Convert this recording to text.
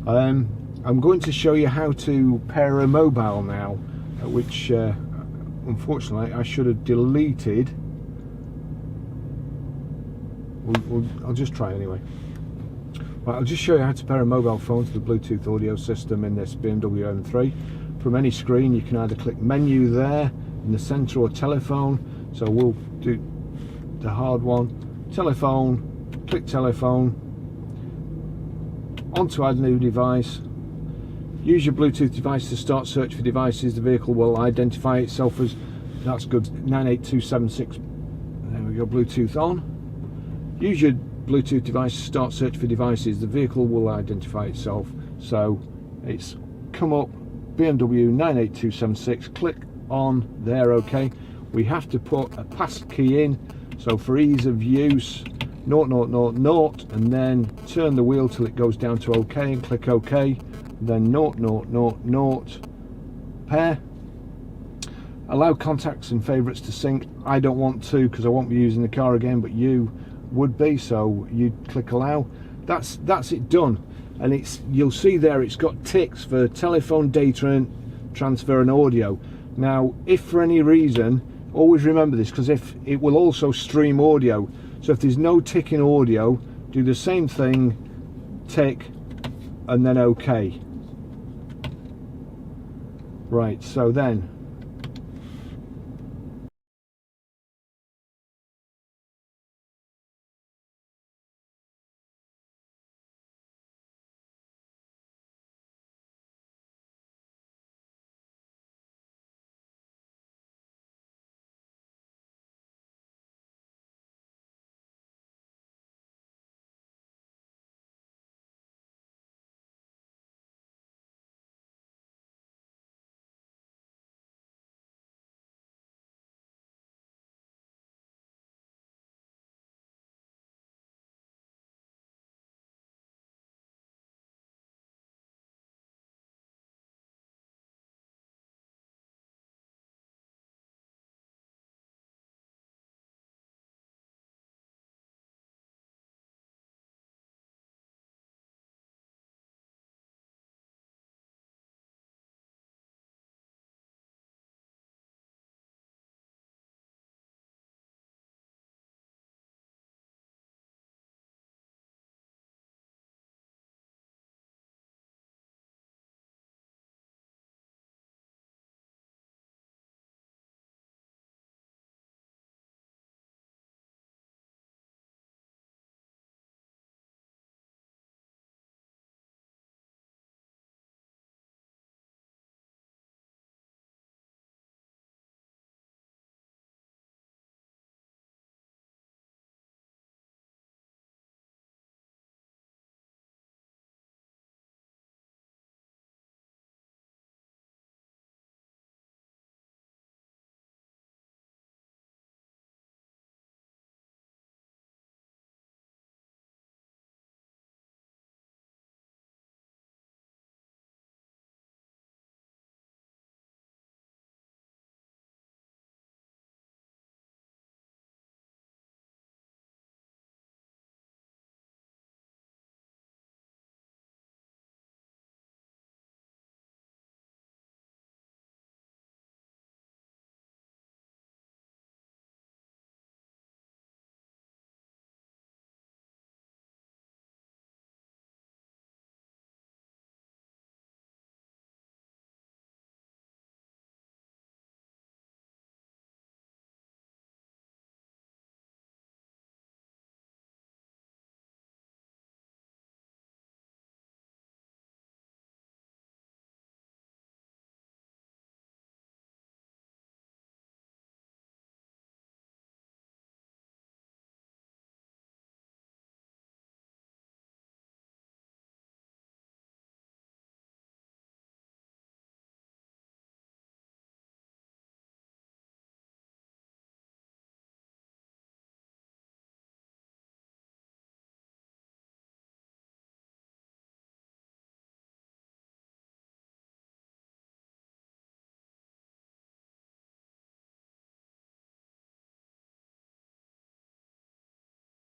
I'm going to show you how to pair a mobile now, which unfortunately I should have deleted. I'll just try anyway. Right, I'll just show you how to pair a mobile phone to the Bluetooth audio system in this BMW M3. From any screen you can either click menu there in the center or telephone. So we'll do the hard one. Telephone, click telephone, onto add new device. Use your Bluetooth device to start search for devices. The vehicle will identify itself as, that's good, 98276. There we go, Bluetooth on. Use your Bluetooth device to start search for devices. The vehicle will identify itself. So it's come up, BMW 98276, click on there, okay. We have to put a pass key in, so for ease of use, 000, and then turn the wheel till it goes down to OK and click OK, then 000, pair. Allow contacts and favourites to sync. I don't want to because I won't be using the car again, but you would be, so you click allow. That's it done, and you'll see there it's got ticks for telephone, data and transfer and audio. Now if for any reason, always remember this, because if it will also stream audio, so if there's no tick in audio, do the same thing, tick and then OK. Right, so then